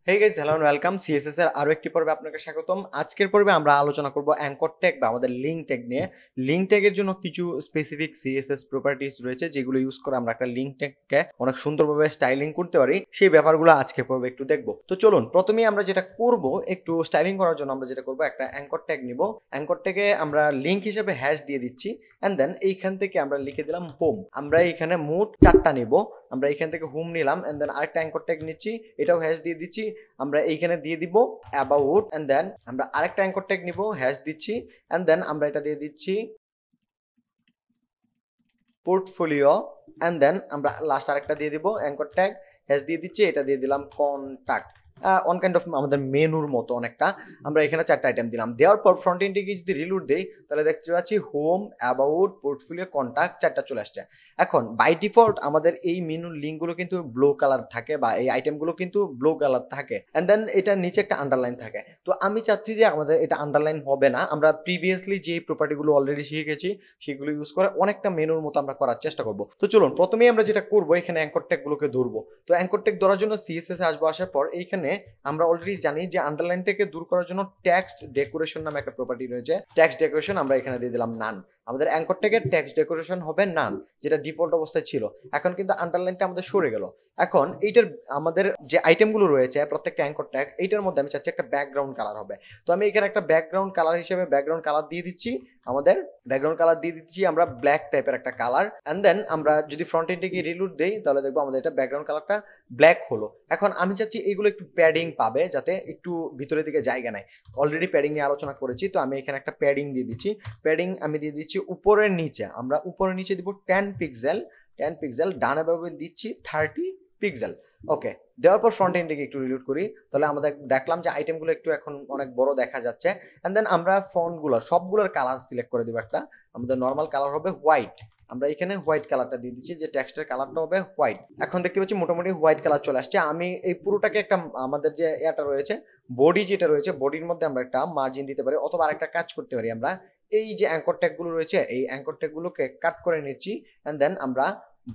Hey guys, hello and welcome CSS এর আরো একটি পর্বে আপনাকে স্বাগতম। আজকের পর্বে আমরা আলোচনা করব অ্যাঙ্কর ট্যাগ বা আমাদের লিঙ্ক ট্যাগ নিয়ে। লিঙ্ক ট্যাগের জন্য কিছু স্পেসিফিক সিএসএস প্রপার্টিজ রয়েছে যেগুলো ইউজ করে আমরা একটা লিঙ্ক ট্যাগকে অনেক সুন্দরভাবে স্টাইলিং করতে পারি। সেই ব্যাপারগুলো আজকের পর্বে একটু দেখব। তো চলুন, প্রথমেই আমরা যেটা করব, একটু স্টাইলিং করার জন্য আমরা যেটা করব, একটা অ্যাঙ্কর ট্যাগ নিব। অ্যাঙ্কর ট্যাগে আমরা লিঙ্ক হিসেবে হ্যাশ দিয়ে দিচ্ছি এন্ড দেন এইখান থেকে আমরা লিখে দিলাম হোম। আমরা এইখানে মোট 4টা নিব। আমরা এইখান থেকে হোম নিলাম এন্ড দেন আরেকটা অ্যাঙ্কর ট্যাগ নিচ্ছি, এটাও হ্যাশ দিয়ে দিচ্ছি। আমরা এইখানে দিয়ে দিব অ্যাবাউট এন্ড দেন আমরা আরেকটা অ্যাঙ্কর ট্যাগ নিব, হ্যাশ দিচ্ছি এন্ড দেন আমরা এটা দিয়ে দিচ্ছি পোর্টফোলিও এন্ড দেন আমরা লাস্ট আরেকটা দিয়ে দিব অ্যাঙ্কর ট্যাগ, হ্যাশ দিয়ে দিচ্ছি, এটা দিয়ে দিলাম কন্টাক্ট। অন কাইন্ড অফ আমাদের মেনুর মতো অনেকটা। আমরা এখানে 4টা আইটেম দিলাম, দেওয়ার পর ফ্রন্ট এন্ডে গিয়ে যদি রিলোড দেই তাহলে দেখতে পাচ্ছি হোম, অ্যাবাউট, পোর্টফোলিও, কন্টাক্ট 4টা চলে আসছে। এখন বাই ডিফল্ট আমাদের এই মেনুর লিঙ্কগুলো কিন্তু ব্লু কালার থাকে বা এই আইটেমগুলো কিন্তু ব্লু কালার থাকে এন্ড দেন এটা নিচে একটা আন্ডারলাইন থাকে। তো আমি চাচ্ছি যে আমাদের এটা আন্ডারলাইন হবে না, আমরা প্রিভিয়াসলি যে প্রপার্টিগুলো অলরেডি শিখেছি সেগুলো ইউজ করে অনেকটা মেনুর মতো আমরা করার চেষ্টা করব। তো চলুন, প্রথমেই আমরা যেটা করব, এখানে অ্যাঙ্কর ট্যাগগুলোকে ধরবো। তো অ্যাঙ্কর ট্যাগ ধরার জন্য সিএসএস আসবো, আসার পর এইখানে আমরা অলরেডি জানি যে আন্ডারলাইনটাকে দূর করার জন্য টেক্সট ডেকোরেশন নামে একটা প্রপার্টি রয়েছে। টেক্সট ডেকোরেশন আমরা এখানে দিয়ে দিলাম নান। আমাদের অ্যাঙ্কর ট্যাগের টেক্সট ডেকোরেশন হবে নান, যেটা ডিফল্ট অবস্থায় ছিল। এখন কিন্তু আন্ডারলাইনটা আমাদের সরে গেল। এখন এইটার আমাদের যে আইটেমগুলো রয়েছে প্রত্যেকটা অ্যাঙ্কর ট্যাগ, এইটার মধ্যে আমি চাচ্ছি একটা ব্যাকগ্রাউন্ড কালার হবে। তো আমি এখানে একটা ব্যাকগ্রাউন্ড কালার হিসেবে ব্যাকগ্রাউন্ড কালার দিয়ে দিচ্ছি। আমাদের ব্যাকগ্রাউন্ড কালার দিয়ে দিচ্ছি আমরা ব্ল্যাক টাইপের একটা কালার এন্ড দেন আমরা যদি ফ্রন্ট এন্ডে গিয়ে রিলোড দেই তাহলে দেখবো আমাদের এটা ব্যাকগ্রাউন্ড কালারটা ব্ল্যাক হলো। এখন আমি চাচ্ছি এইগুলো একটু প্যাডিং পাবে, যাতে একটু ভিতরের দিকে জায়গা নেয়। অলরেডি প্যাডিং নিয়ে আলোচনা করেছি, তো আমি এখানে একটা প্যাডিং দিয়ে দিচ্ছি। প্যাডিং আমি দিয়ে দিচ্ছি উপরের নিচে, আমরা উপরের নিচে দিব 10 পিক্সেল। 10 পিক্সেল ডানে বামে দিচ্ছি 30 পিক্সেল। ওকে, দেওয়ার পর ফ্রন্ট এন্ডে একটু রিলোড করি, তাহলে আমাদের দেখলাম যে আইটেমগুলো একটু এখন অনেক বড় দেখা যাচ্ছে। এন্ড দেন আমরা ফন্টগুলো সবগুলোর কালার সিলেক্ট করে দিব একটা। আমাদের নর্মাল কালার হবে হোয়াইট, আমরা এখানে হোয়াইট কালারটা দিয়ে দিচ্ছি, যে টেক্সটের কালারটা হবে হোয়াইট। এখন দেখতে পাচ্ছি মোটামুটি হোয়াইট কালার চলে আসছে। আমি এই পুরোটাকে একটা আমাদের যে এটা রয়েছে বডি, যেটা রয়েছে বডির মধ্যে আমরা একটা মার্জিন দিতে পারি, অথবা আরেকটা কাজ করতে পারি, আমরা এই যে অ্যাঙ্কর ট্যাগগুলো রয়েছে এই অ্যাঙ্কর ট্যাগগুলোকে কাট করে নিচ্ছি এন্ড দেন আমরা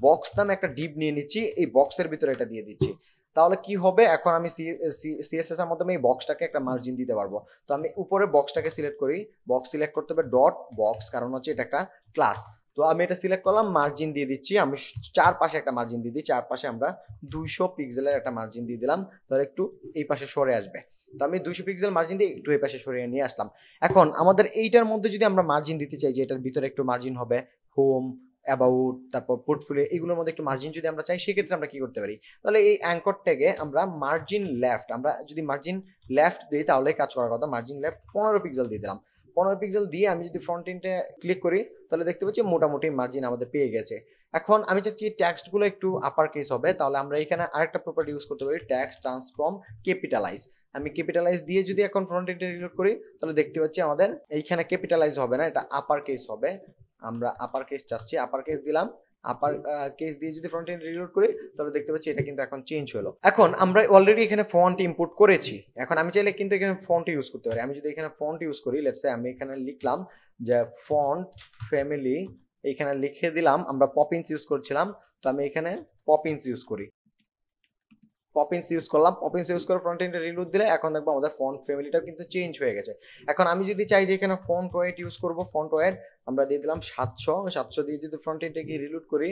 বক্স নামে একটা ডিপ নিয়ে নিচ্ছি, এই বক্সের ভিতরে এটা দিয়ে দিচ্ছি। তাহলে কি হবে, এখন আমি সিএসএস এর মাধ্যমে এই বক্সটাকে একটা মার্জিন দিতে পারবো। তো আমি উপরে বক্সটাকে সিলেক্ট করি, বক্স সিলেক্ট করতে হবে ডট বক্স, কারণ হচ্ছে এটা একটা ক্লাস। তো আমি এটা সিলেক্ট করলাম, মার্জিন দিয়ে দিচ্ছি, আমি চারপাশে একটা মার্জিন দিয়ে দিই, চারপাশে আমরা 200 পিক্সেলের একটা মার্জিন দিয়ে দিলাম, তাহলে একটু এই পাশে সরে আসবে। তো আমি 200 পিক্সেল মার্জিন দিয়ে একটু এই পাশে সরিয়ে নিয়ে আসলাম। এখন আমাদের এইটার মধ্যে যদি আমরা মার্জিন দিতে চাই, যে এটার ভিতরে একটু মার্জিন হবে, হোম, অ্যাবাউট, তারপর পোর্টফোলিও, এগুলোর মধ্যে একটু মার্জিন যদি আমরা চাই, সেক্ষেত্রে আমরা কি করতে পারি, তাহলে এই অ্যাঙ্কর ট্যাগে আমরা মার্জিন লেফট, আমরা যদি মার্জিন লেফট দিই তাহলে কাজ করার কথা। মার্জিন লেফট 15 পিক্সেল দিয়ে দিলাম। 15 পিক্সেল দিয়ে আমি যদি ফ্রন্ট এন্ডে ক্লিক করি তাহলে দেখতে পাচ্ছি মোটামুটি মার্জিন আমাদের পেয়ে গেছে। এখন আমি চাচ্ছি টেক্সটগুলো একটু আপার কেস হবে, তাহলে আমরা এখানে আরেকটা প্রপার্টি ইউজ করতে পারি, টেক্সট ট্রান্সফর্ম ক্যাপিটালাইজ। আমি ক্যাপিটালাইজ দিয়ে যদি এখন ফ্রন্ট এন্ডে রিলোড করি তাহলে দেখতে পাচ্ছি আমাদের এইখানে ক্যাপিটালাইজ হবে না, এটা আপার কেস হবে। আমরা আপার কেস চাচ্ছি, আপার কেস দিলাম। আপার কেস দিয়ে যদি ফ্রন্ট এন্ড রিলোড করি তাহলে দেখতে পাচ্ছি এটা কিন্তু এখন চেঞ্জ হলো। এখন আমরা অলরেডি এখানে ফন্ট ইম্পোর্ট করেছি, এখন আমি চাইলে কিন্তু এখানে ফন্ট ইউজ করতে পারি। আমি যদি এখানে ফন্ট ইউজ করি, লেটস সে আমি এখানে লিখলাম যে ফন্ট ফ্যামিলি, এখানে লিখে দিলাম, আমরা পপিন্স ইউজ করছিলাম, তো আমি এখানে পপিন্স ইউজ করি, পপিন্স ইউজ করলাম। পপিন্স ইউজ করে ফ্রন্ট এন্ডে রিলোড দিলে এখন দেখবো আমাদের ফন্ট ফ্যামিলিটাও কিন্তু চেঞ্জ হয়ে গেছে। এখন আমি যদি চাই যে এখানে ফন্ট ওয়েট ইউজ করবো, ফন্ট ওয়েট আমরা দিয়ে দিলাম 700 দিয়ে যদি ফ্রন্ট এন্ডে গিয়ে রিলোড করি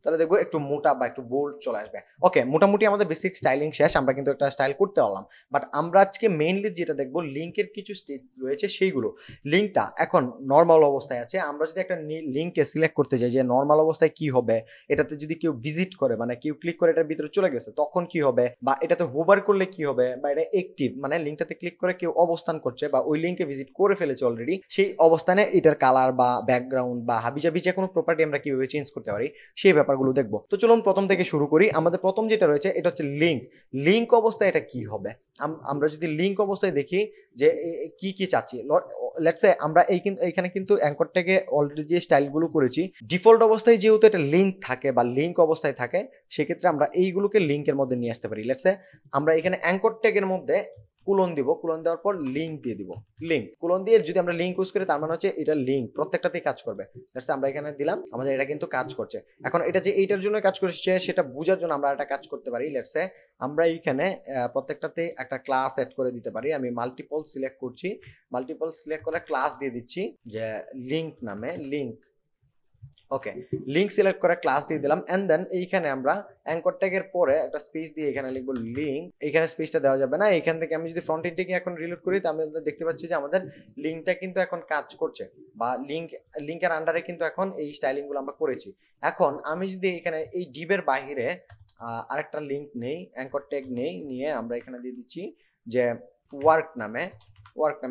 তাহলে দেখবো একটু মোটা বা একটু বোল্ড চলে আসবে। ওকে, মোটামুটি আমাদের বেসিক স্টাইলিং শেষ, আমরা কিন্তু একটা স্টাইল করতে পারলাম। বাট আমরা আজকে মেইনলি যেটা দেখবো, লিঙ্কের কিছু স্টেজ রয়েছে সেইগুলো। লিঙ্কটা এখন নর্মাল অবস্থায় আছে, আমরা যদি একটা লিঙ্ককে সিলেক্ট করতে যাই যে নর্মাল অবস্থায় কি হবে, এটাতে যদি কেউ ভিজিট করে, মানে কেউ ক্লিক করে এটার ভিতরে চলে গেছে তখন কি হবে, বা এটাতে হোভার করলে কি হবে, বা এটা অ্যাক্টিভ মানে লিঙ্কটাতে ক্লিক করে কেউ অবস্থান করছে বা ওই লিঙ্কে ভিজিট করে ফেলেছে অলরেডি, সেই অবস্থানে এটার কালার বা ব্যাকগ্রাউন্ড বা হাবিজাবি যে কোনো প্রপার্টি আমরা কিভাবে চেঞ্জ করতে পারি সেই ব্যাপারগুলো দেখবো। তো চলুন প্রথম থেকে শুরু করি। আমাদের প্রথম যেটা রয়েছে এটা হচ্ছে লিঙ্ক। লিঙ্ক অবস্থায় এটা কি হবে, আমরা যদি লিঙ্ক অবস্থায় দেখি যে কি কি চাচ্ছি, লেটস সে আমরা এইখানে কিন্তু অ্যাঙ্কর থেকে অলরেডি যে স্টাইলগুলো করেছি ডিফল্ট অবস্থায় যেহেতু এটা লিঙ্ক থাকে বা লিঙ্ক অবস্থায় থাকে, সেক্ষেত্রে আমরা এইগুলোকে লিঙ্কের মধ্যে নিয়ে আসতে পারি। লেটস সে আমরা এখানে অ্যাঙ্কর ট্যাগের মধ্যে কুলন দিব, কুলন দেওয়ার পর লিঙ্ক দিয়ে দিব, লিঙ্ক কুলন দিয়ে যদি আমরা লিঙ্ক ইউজ করি তার মানে হচ্ছে এটা লিঙ্ক প্রত্যেকটাতেই কাজ করবে। আমরা এখানে দিলাম, আমাদের এটা কিন্তু কাজ করছে। এখন এটা যে এইটার জন্য কাজ করছে সেটা বোঝার জন্য আমরা একটা কাজ করতে পারি। লেটসে আমরা এইখানে প্রত্যেকটাতে একটা ক্লাস অ্যাড করে দিতে পারি। আমি মাল্টিপল সিলেক্ট করছি, মাল্টিপল সিলেক্ট করে ক্লাস দিয়ে দিচ্ছি যে লিঙ্ক নামে, লিঙ্ক। ওকে, লিঙ্ক সিলেক্ট করে ক্লাস দিয়ে দিলাম। এন্ড দেন এইখানে আমরা অ্যাঙ্কর ট্যাগের পরে একটা স্পেস দিয়ে এখানে লিখবো লিঙ্ক। এইখানে স্পেসটা দেওয়া যাবে না, এখান থেকে আমি যদি ফ্রন্ট এন্ডটিকে এখন রিলোড করি তাহলে আমরা দেখতে পাচ্ছি যে আমাদের লিঙ্কটা কিন্তু এখন কাজ করছে, বা লিঙ্কের আন্ডারে কিন্তু এখন এই স্টাইলিং গুলো আমরা করেছি। এখন আমি যদি এখানে এই ডিভের বাহিরে আরেকটা লিঙ্ক নেই, অ্যাঙ্কর ট্যাগ নেই, নিয়ে আমরা এখানে দিয়ে দিচ্ছি যে ওয়ার্ক নামে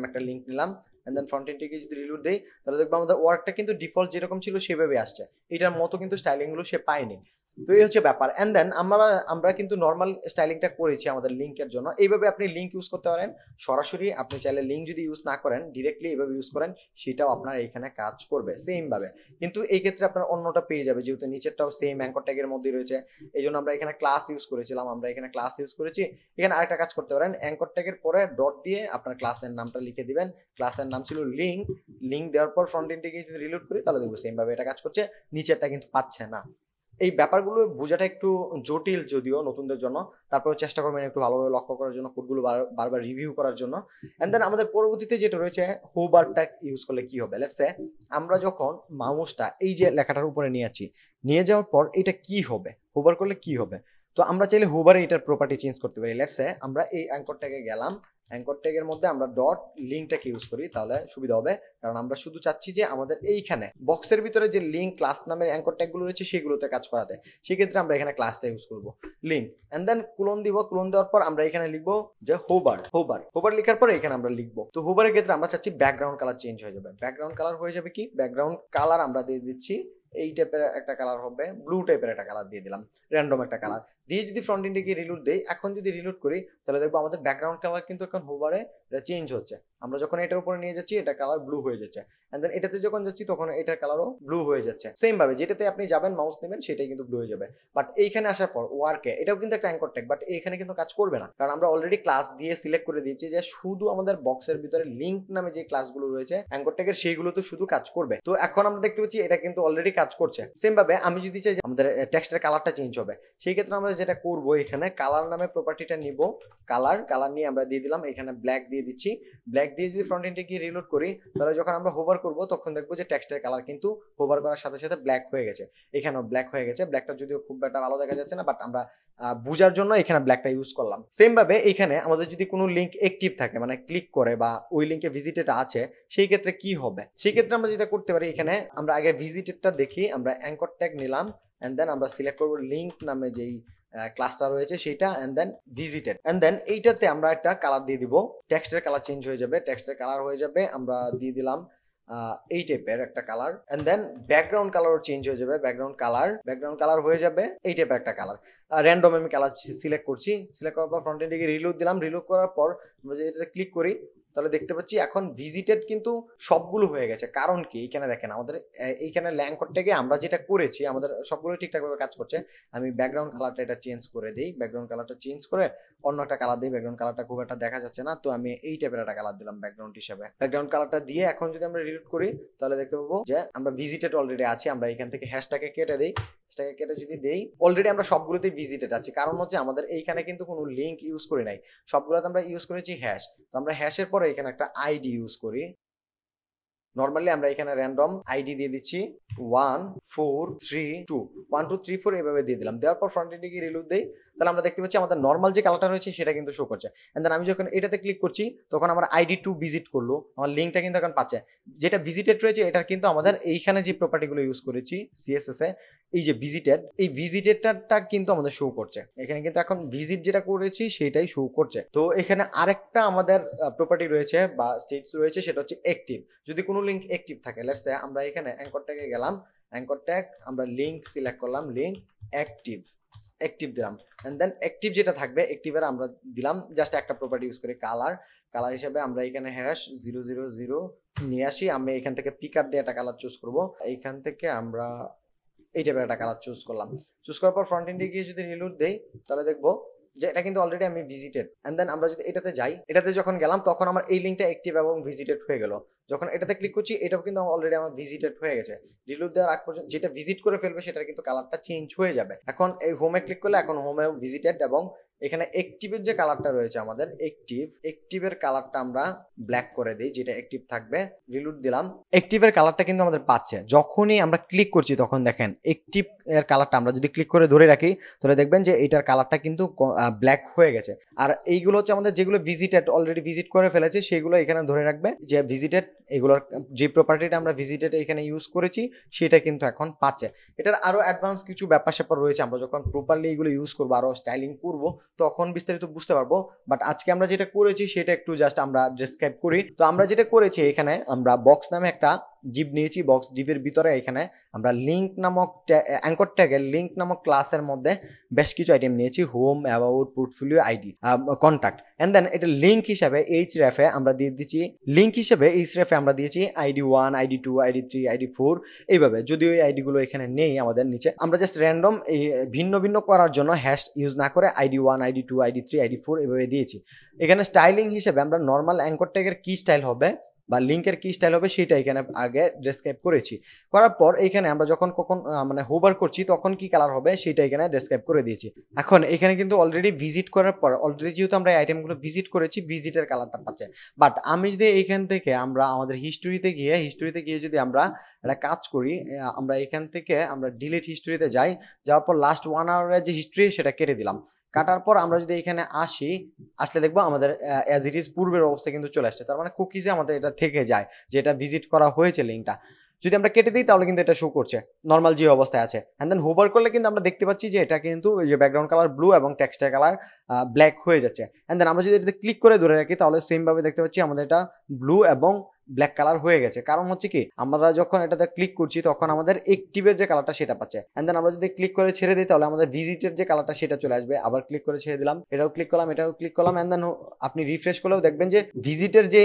একটা লিঙ্ক নিলাম। এন্ড দেন ফ্রন্ট এন্ডটিকে যদি রিলোড দেই তাহলে দেখবো আমাদের ওয়ার্কটা কিন্তু ডিফল্ট যেরকম ছিল সেভাবে আসছে, এটার মতো কিন্তু স্টাইলিং গুলো সে পায়নি। তো এই হচ্ছে ব্যাপার। এন্ড দেন আমরা কিন্তু নর্মাল স্টাইলিংটা করেছি আমাদের লিঙ্কের জন্য। এইভাবে আপনি লিঙ্ক ইউজ করতে পারেন সরাসরি। আপনি চাইলে লিঙ্ক যদি ইউজ না করেন, ডিরেক্টলি এইভাবে ইউজ করেন, সেটাও আপনার এখানে কাজ করবে সেম ভাবে। কিন্তু এই ক্ষেত্রে আপনার অন্যটা পেয়ে যাবে, যেহেতু নিচেরটাও সেম অ্যাঙ্কর ট্যাগের মধ্যে রয়েছে। এই জন্য আমরা এখানে ক্লাস ইউজ করেছিলাম, আমরা এখানে ক্লাস ইউজ করেছি। এখানে আরেকটা কাজ করতে পারেন, অ্যাঙ্কর ট্যাগের পরে ডট দিয়ে আপনার ক্লাসের নামটা লিখে দিবেন। ক্লাসের নাম ছিল লিঙ্ক, লিঙ্ক দেওয়ার পর ফ্রন্ট এন্ডটিকে যদি রিলোড করি তাহলে দেখবো সেম ভাবে এটা কাজ করছে, নিচেরটা কিন্তু পাচ্ছে না। এই ব্যাপারগুলো বোঝাটা একটু জটিল যদিও নতুনদের জন্য, তারপরে চেষ্টা করবেন একটু ভালোভাবে লক্ষ্য করার জন্য, কোডগুলো বারবার রিভিউ করার জন্য। এন্ড দেন আমাদের পরবর্তীতে যেটা রয়েছে হোভার ট্যাগ ইউজ করলে কি হবে। লেটস সে আমরা যখন মাউসটা এই যে লেখাটার উপরে নিয়ে যাওয়ার পর এটা কি হবে, হোভার করলে কি হবে। তো আমরা চাইলে হোভারে এটার প্রপার্টি চেঞ্জ করতে পারি। লেটস সে আমরা এই অ্যাঙ্কর ট্যাগে গেলাম, অ্যাঙ্কর ট্যাগের মধ্যে আমরা ডট লিঙ্কটাকে ইউজ করি, তাহলে সুবিধা হবে। কারণ আমরা শুধু চাচ্ছি যে আমাদের এইখানে বক্সের ভিতরে যে লিঙ্ক ক্লাস নামের অ্যাঙ্কর ট্যাগগুলো রয়েছে সেগুলোতে কাজ করাতে, সেক্ষেত্রে আমরা এখানে ক্লাসটা ইউজ করব লিঙ্ক। এন্ড দেন কুলন দিব, কুলন দেওয়ার পর আমরা এখানে লিখবো যে হোভার লেখার পর এখানে আমরা লিখবো। তো হোভারের ক্ষেত্রে আমরা চাচ্ছি ব্যাকগ্রাউন্ড কালার চেঞ্জ হয়ে যাবে। ব্যাকগ্রাউন্ড কালার হয়ে যাবে কি, ব্যাকগ্রাউন্ড কালার আমরা দিয়ে দিচ্ছি এই টাইপের একটা কালার হবে, ব্লু টাইপের একটা কালার দিয়ে দিলাম, র্যান্ডম একটা কালার দিয়ে যদি ফ্রন্ট এন্ডে গিয়ে রিলোড দেই, এখন যদি রিলোড করি তাহলে দেখবো আমাদের ব্যাকগ্রাউন্ড কালার কিন্তু এখন হোভারে চেঞ্জ হচ্ছে। আমরা যখন এটার উপরে নিয়ে যাচ্ছি এটা কালার ব্লু হয়ে যাচ্ছে, এন্ড দেন এটাতে যখন যাচ্ছি তখন এটার কালারও ব্লু হয়ে যাচ্ছে। সেম ভাবে যেটাতে আপনি যাবেন মাউস নেবেন সেটাই কিন্তু ব্লু হয়ে যাবে। বাট এইখানে আসার পর ওয়ার্কে, এটাও কিন্তু একটা অ্যাঙ্কর ট্যাগ, বাট এইখানে কিন্তু কাজ করবে না, কারণ আমরা অলরেডি ক্লাস দিয়ে সিলেক্ট করে দিয়েছি যে শুধু আমাদের বক্সের ভিতরে লিঙ্ক নামে যে ক্লাসগুলো রয়েছে অ্যাঙ্কর ট্যাগের, সেইগুলো তো শুধু কাজ করবে। তো এখন আমরা দেখতে পাচ্ছি এটা কিন্তু অলরেডি কাজ করছে। সেম ভাবে আমি যদি চাই যে আমাদের টেক্সটের কালারটা চেঞ্জ হবে, সেই ক্ষেত্রে আমরা যেটা করব এখানে কালার নামে প্রপার্টিটা নিব, কালার নিয়ে আমরা দিয়ে দিলাম এখানে ব্ল্যাক দিয়ে দিচ্ছি। ব্ল্যাক দিয়ে যদি ফ্রন্ট এন্ডে গিয়ে রিলোড করি তাহলে যখন আমরা হোভার করব তখন দেখবো যে টেক্সটের কালার কিন্তু হোভার করার সাথে সাথে ব্ল্যাক হয়ে গেছে, এখানেও ব্ল্যাক হয়ে গেছে। ব্ল্যাকটা যদিও খুব একটা ভালো দেখা যাচ্ছে না, বাট আমরা বোঝার জন্য এখানে ব্ল্যাকটা ইউজ করলাম। সেম ভাবে এখানে আমাদের যদি কোনো লিঙ্ক অ্যাক্টিভ থাকে, মানে ক্লিক করে বা ওই লিঙ্কে ভিজিটেড আছে, সেই ক্ষেত্রে কি হবে, সেই ক্ষেত্রে আমরা যেটা করতে পারি এখানে আমরা আগে ভিজিটেডটা দেখি, আমরা অ্যাঙ্কর ট্যাগ নিলাম, এন্ড দেন আমরা সিলেক্ট করবো লিঙ্ক নামে যেই ক্লাসটা রয়েছে সেইটা, and then visited, and then এইটাতে আমরা একটা কালার দিয়ে দিব, টেক্সটের কালার চেঞ্জ হয়ে যাবে, টেক্সটের কালার হয়ে যাবে, আমরা দিয়ে দিলাম এই টাইপের একটা কালার, এন্ড দেন ব্যাকগ্রাউন্ড কালারও চেঞ্জ হয়ে যাবে, ব্যাকগ্রাউন্ড কালার হয়ে যাবে এই টাইপের একটা কালার। র্যান্ডম আমি কালার সিলেক্ট করছি, সিলেক্ট করার পর ফ্রন্ট এন্ডে গিয়ে রিলোড দিলাম, রিলোড করার পর আমরা যদি এটাতে ক্লিক করি তাহলে দেখতে পাচ্ছি এখন ভিজিটেড কিন্তু সবগুলো হয়ে গেছে। কারণ কি, এখানে দেখেন আমাদের এইখানে অ্যাঙ্কর ট্যাগে আমরা যেটা করেছি আমাদের সবগুলো ঠিকঠাকভাবে কাজ করছে। আমি ব্যাকগ্রাউন্ড কালারটা এটা চেঞ্জ করে দিই, ব্যাকগ্রাউন্ড কালারটা চেঞ্জ করে অন্য একটা কালার দিই, ব্যাকগ্রাউন্ড কালারটা খুব একটা দেখা যাচ্ছে না, তো আমি এই টাইপের একটা কালার দিলাম ব্যাকগ্রাউন্ড হিসেবে। ব্যাকগ্রাউন্ড কালারটা দিয়ে এখন যদি আমরা রিলোড করি তাহলে দেখতে পাবো যে আমরা ভিজিটেড অলরেডি আছি। আমরা এখান থেকে হ্যাশটাকে কেটে দিই, হ্যাশটাকে কেটে যদি দেই অলরেডি আমরা সবগুলোতেই ভিজিটেড আছি, কারণ হচ্ছে আমাদের এইখানে কিন্তু কোনো লিঙ্ক ইউজ করি নাই, সবগুলোতে আমরা ইউজ করেছি হ্যাশ। তো আমরা হ্যাশের পরে এখানে একটা আইডি ইউজ করি, নর্মালি আমরা এখানে র্যান্ডম আইডি দিয়ে দিচ্ছি 1 4 3 2 1 2 3 4 এভাবে দিয়ে দিলাম। দেওয়ার পর ফ্রন্ট এন্ডে গিয়ে রিলোড দেই তাহলে আমরা দেখতে পাচ্ছি আমাদের নর্মাল যে কালারটা রয়েছে সেটা কিন্তু শো করছে। এন্ড দেন আমি যখন এটাতে ক্লিক করছি তখন আমার আইডি টু ভিজিট করলো, আমার লিঙ্কটা কিন্তু এখন পাচ্ছে। যেটা ভিজিটেড রয়েছে এটার কিন্তু আমাদের এইখানে যে প্রপার্টিগুলো ইউজ করেছি সিএসএস এ, এই যে ভিজিটেড, এই ভিজিটেডটা কিন্তু আমাদের শো করছে এখানে, কিন্তু এখন ভিজিট যেটা করেছি সেটাই শো করছে। তো এখানে আরেকটা আমাদের প্রপার্টি রয়েছে বা স্টেটস রয়েছে, সেটা হচ্ছে অ্যাক্টিভ। যদি কোনো লিঙ্ক অ্যাক্টিভ থাকে, লেটস সে আমরা এখানে অ্যাঙ্কর ট্যাগে গেলাম, অ্যাঙ্কর ট্যাগ আমরা লিঙ্ক সিলেক্ট করলাম, লিঙ্ক অ্যাক্টিভ দিলাম, এন্ড দেন অ্যাক্টিভ যেটা থাকবে অ্যাক্টিভের আমরা দিলাম জাস্ট একটা প্রপার্টি ইউজ করে কালার হিসেবে আমরা এখানে হ্যাশ 000 নিয়ে আসি। আমি এখান থেকে পিকার দিয়ে একটা কালার চুজ করব, এইখান থেকে আমরা এই টাইপের একটা কালার চুজ করার পর ফ্রন্ট এন্ডে গিয়ে যদি রিলোড দেই তাহলে দেখবো যে এটা কিন্তু অলরেডি আমি ভিজিটেড। এন্ড দেন আমরা যদি এটাতে যাই, এটাতে যখন গেলাম তখন আমার এই লিঙ্কটা অ্যাক্টিভ এবং ভিজিটেড হয়ে গেল। যখন এটাতে ক্লিক করছি এটাও কিন্তু অলরেডি আমার ভিজিটেড হয়ে গেছে। ডিলিট দেওয়ার আগ পর্যন্ত যেটা ভিজিট করে ফেলবে সেটার কিন্তু কালারটা চেঞ্জ হয়ে যাবে। এখন এই হোমে ক্লিক করলে এখন হোমে ভিজিটেড, এবং এখানে অ্যাক্টিভের যে কালারটা রয়েছে আমাদের অ্যাক্টিভের কালারটা আমরা ব্ল্যাক করে দিই, যেটা অ্যাক্টিভ থাকবে। রিলুট দিলাম, অ্যাক্টিভের কালারটা কিন্তু আমাদের পাচ্ছে। যখনই আমরা ক্লিক করছি তখন দেখেন অ্যাক্টিভ এর কালারটা আমরা যদি ক্লিক করে ধরে রাখি তাহলে দেখবেন যে এটার কালারটা কিন্তু ব্ল্যাক হয়ে গেছে। আর এইগুলো হচ্ছে আমাদের যেগুলো ভিজিটেড, অলরেডি ভিজিট করে ফেলেছে সেগুলো এখানে ধরে রাখবে, যে ভিজিটেড এগুলোর যে প্রপার্টিটা আমরা ভিজিটেড এখানে ইউজ করেছি সেটা কিন্তু এখন পাচ্ছে। এটার আরো অ্যাডভান্স কিছু ব্যাপার স্যাপার রয়েছে, আমরা যখন প্রপারলি এগুলো ইউজ করবো, আরো স্টাইলিং করবো তখন বিস্তারিত বুঝতে পারবো। বাট আজকে আমরা যেটা করেছি সেটা একটু জাস্ট আমরা ডেসক্রাইব করি। তো আমরা যেটা করেছি এখানে আমরা বক্স নামে একটা ডিভ নিয়েছি, বক্স ডিভের ভিতরে এখানে আমরা লিঙ্ক নামক অ্যাঙ্কর ট্যাগের লিঙ্ক নামক ক্লাসের মধ্যে বেশ কিছু আইটেম নিয়েছি, home, about, portfolio, ID, contact. And then এটা লিঙ্ক হিসাবে এইচরেফে আমরা দিয়ে দিচ্ছি, লিঙ্ক হিসেবে এইচরেফে আমরা দিয়েছি আইডি 1, আইডি 2, আইডি 3, আইডি 4 এইভাবে। যদিও এই আইডিগুলো এখানে নেই আমাদের নিচে, আমরা জাস্ট র্যান্ডম এই ভিন্ন ভিন্ন করার জন্য হ্যাশ ইউজ না করে আইডি 1, আইডি 2, আইডি 3, আইডি 4 এভাবে দিয়েছি। এখানে স্টাইলিং হিসেবে আমরা নর্মাল অ্যাঙ্কর ট্যাগের কি স্টাইল হবে বা লিঙ্কের কি স্টাইল হবে সেটা এখানে আগে ডেসক্রাইব করেছি। করার পর এখানে আমরা যখন কখন মানে হোভার করছি তখন কি কালার হবে সেটা এখানে ডেসক্রাইব করে দিয়েছি। এখন এখানে কিন্তু অলরেডি ভিজিট করার পর, অলরেডি যেহেতু আমরা আইটেমগুলো ভিজিট করেছি, ভিজিটের কালারটা পাচ্ছে। বাট আমি যদি এইখান থেকে আমরা আমাদের হিস্টোরিতে গিয়ে যদি আমরা একটা কাজ করি, আমরা এখান থেকে আমরা ডিলিট হিস্টোরিতে যাই, যাওয়ার পর লাস্ট 1 আওয়ারের যে হিস্ট্রি সেটা কেটে দিলাম। কাটার পর আমরা যদি এখানে আসলে দেখবো আমাদের অ্যাজ ইট ইজ পূর্বের অবস্থা কিন্তু চলে আসছে। তার মানে কুকিজে আমাদের এটা থেকে যায় যে এটা ভিজিট করা হয়েছে লিঙ্কটা। যদি আমরা কেটে দিই তাহলে কিন্তু এটা শো করছে নর্মাল যে অবস্থায় আছে। অ্যান্ড দেন হোভার করলে কিন্তু আমরা দেখতে পাচ্ছি যে এটা কিন্তু ওই যে ব্যাকগ্রাউন্ড কালার ব্লু এবং টেক্সটের কালার ব্ল্যাক হয়ে যাচ্ছে। অ্যান্ড দেন আমরা যদি এটাতে ক্লিক করে ধরে রাখি তাহলে সেম ভাবে দেখতে পাচ্ছি আমাদের এটা ব্লু এবং ব্ল্যাক কালার হয়ে গেছে। কারণ হচ্ছে কি, আমরা যখন এটাতে ক্লিক করছি তখন আমাদের অ্যাক্টিভের যে কালারটা সেটা পাচ্ছে। এন্ড দেন আমরা যদি ক্লিক করে ছেড়ে দিই তাহলে আমাদের ভিজিটের যে কালারটা সেটা চলে আসবে। আবার ক্লিক করে ছেড়ে দিলাম, এটাও ক্লিক করলাম, এটাও ক্লিক করলাম। এন্ড দেন আপনি রিফ্রেশ করলেও দেখবেন যে ভিজিটের যে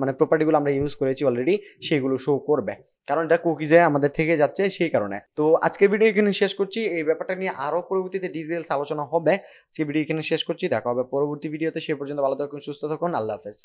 মানে প্রপার্টিগুলো আমরা ইউজ করেছি অলরেডি সেগুলো শো করবে, কারণ এটা কুকিজে আমাদের থেকে যাচ্ছে সেই কারণে। তো আজকের ভিডিও এখানে শেষ করছি। এই ব্যাপারটা নিয়ে আরো পরবর্তীতে ডিটেইলস আলোচনা হবে। আজকে ভিডিও এখানে শেষ করছি, দেখা হবে পরবর্তী ভিডিওতে। সে পর্যন্ত ভালো থাকুন, সুস্থ থাকুন, আল্লাহ হাফেজ।